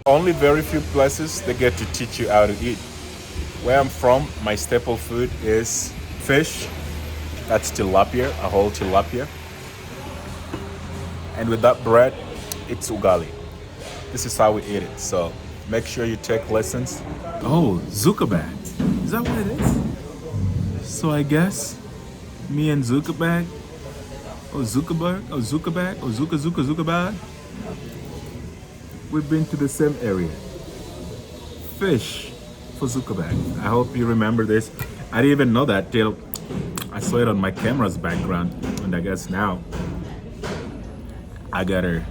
Only very few places they get to teach you how to eat. Where I'm from, my staple food is fish. That's tilapia, a whole tilapia. And with that bread, it's ugali. This is how we eat it. So make sure you take lessons. Oh, Zuckerberg. Is that what it is? So I guess me and Zuckerberg, Zuckerberg, we've been to the same area. Fish for Zuckerberg. I hope you remember this. I didn't even know that till I saw it on my camera's background. And I guess now I gotta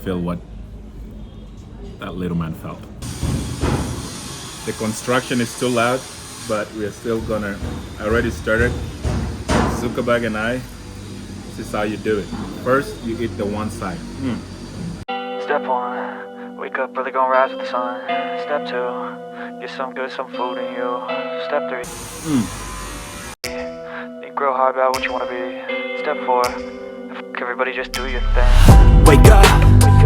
feel what that little man felt. The construction is still loud, but we are still gonna, I already started. Zuckerberg and I, this is how you do it. First, you eat the one side. Step 1, wake up early, gonna rise with the sun. Step 2, get some good, some food in you. Step 3, think real hard about what you wanna be. Step 4, everybody just do your thing. Wake up,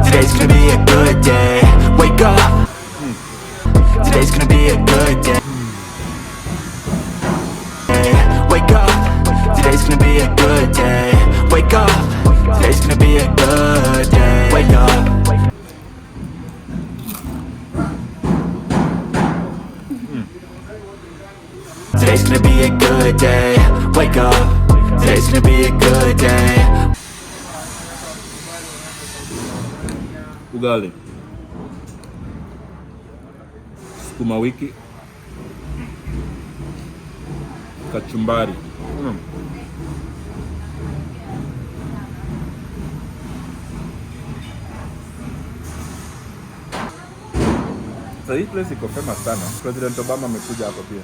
today's gonna be a good day. Wake up, today's gonna be a good day. Wake up, today's gonna be a good day. Wake up, today's gonna be a good day. Wake up. Today's gonna be a good day. Wake up, today's gonna be a good day. Ugali, sukuma wiki, kachumbari. So hii place iko famous sana. President Obama amekuja hapa pia.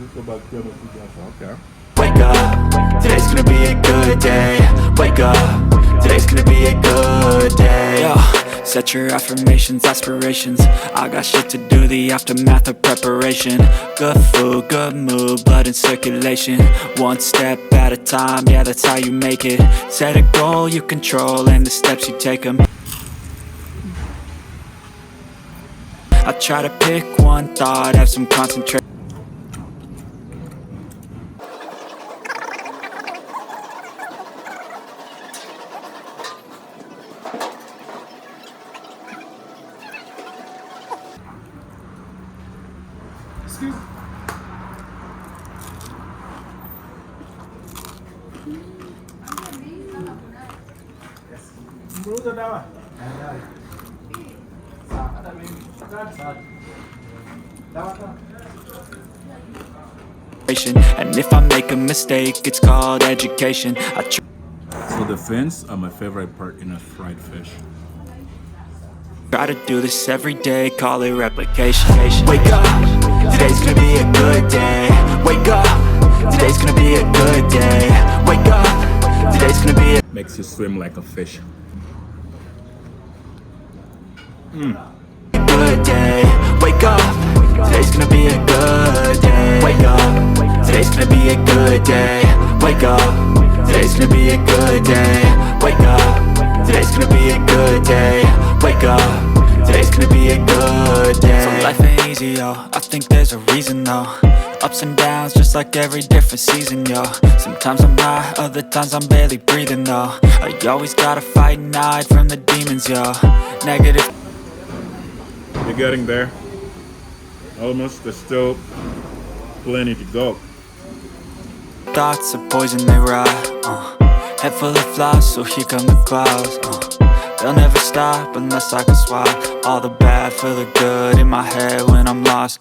Zuckerberg pia amekuja hapa. Okay. Wake up, today's gonna be a good day. Wake up, today's gonna be a good day. Yo, set your affirmations, aspirations. I got shit to do, the aftermath of preparation. Good food, good mood, blood in circulation. One step at a time, yeah, that's how you make it. Set a goal you control and the steps you take them. I try to pick one thought, have some concentration. Excuse me. Mruza dawa. And if I make a mistake, it's called education. So the fins are my favorite part in a fried fish. Try to do this every day, call it replication. Wake up, today's gonna be a good day. Wake up, today's gonna be a good day. Wake up, today's gonna be a Makes you swim like a fish. good day. Wake up, today's gonna be a good day. Wake up, today's gonna be a good day. Wake up, today's gonna be a good day. Wake up, today's gonna be a good day. Wake up, today's gonna be a good day. So life ain't easy, yo, I think there's a reason though. Ups and downs, just like every different season, yo. Sometimes I'm high, other times I'm barely breathing though. I always gotta fight and hide from the demons, yo. Negative. You're getting there. Almost. There's still plenty to go. Thoughts are poison, they rot. Head full of flies, so here come the clouds. They'll never stop unless I can swap all the bad for the good in my head when I'm lost.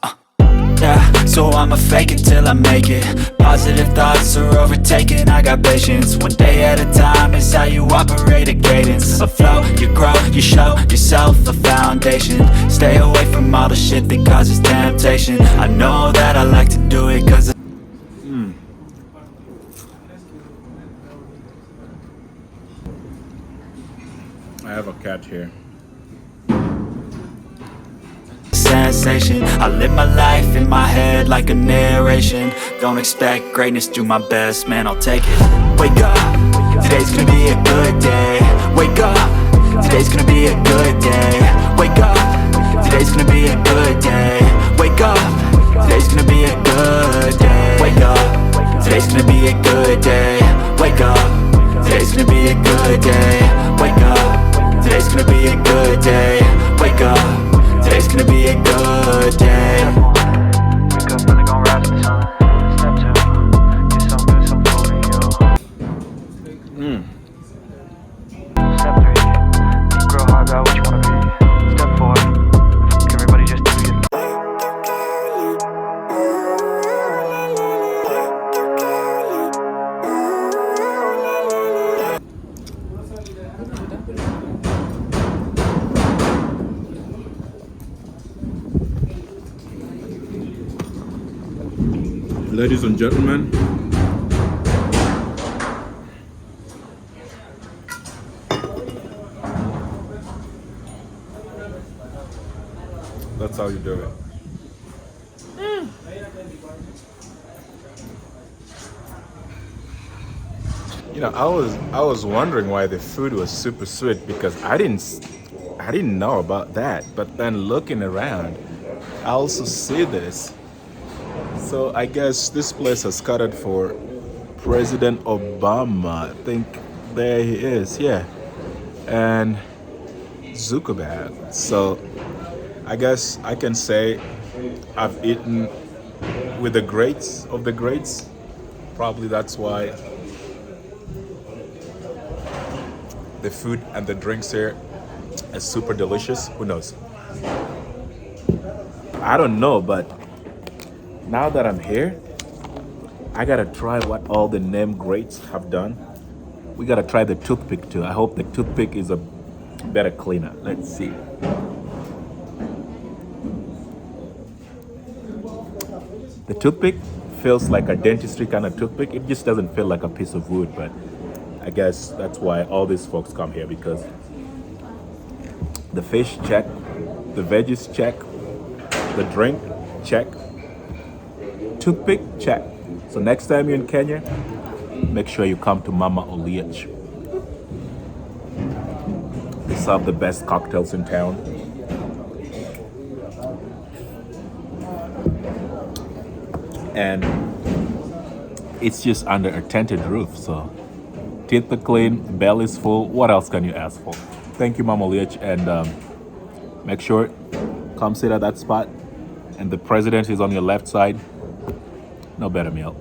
Yeah, so I'ma fake it till I make it. Positive thoughts are overtaken, I got patience. One day at a time is how you operate a cadence. A flow, you grow, you show yourself a foundation. Stay away from all the shit that causes temptation. I know that I like to do it cause I have a cat here. sensation. I live my life in my head like a narration. Don't expect greatness, do my best, man, I'll take it. Wake up, today's gonna be a good day. Wake up, today's gonna be a good day. Wake up, today's gonna be a good day. Wake up, today's gonna be a good day. Wake up, today's gonna be a good day. Wake up, today's gonna be a good day. Wake up, today's gonna be a good day. Wake up, today's gonna be a good day. Wake up, really gon' rise with the sun. Step two, get some good, some food in you. Step three, think real hard about what you wanna be. Step four, fuck everybody, just do your Ladies and gentlemen, that's how you do it. You know, I was wondering why the food was super sweet because I didn't know about that. But then looking around, I also see this. So I guess this place has catered for President Obama. I think there he is, yeah. And Zuckerberg. So I guess I can say I've eaten with the greats of the greats. Probably that's why the food and the drinks here is super delicious. Who knows? I don't know, but now that I'm here, I gotta try what all the name greats have done. We gotta try the toothpick too. I hope the toothpick is a better cleaner. Let's see. The toothpick feels like a dentistry kind of toothpick. It just doesn't feel like a piece of wood, but I guess that's why all these folks come here, because the fish check, the veggies check, the drink check, toothpick check. So next time you're in Kenya, make sure you come to Mama Oliech. They serve the best cocktails in town. And it's just under a tented roof, so teeth are clean, belly's full. What else can you ask for? Thank you, Mama Oliech, and make sure come sit at that spot. And the president is on your left side. No better meal.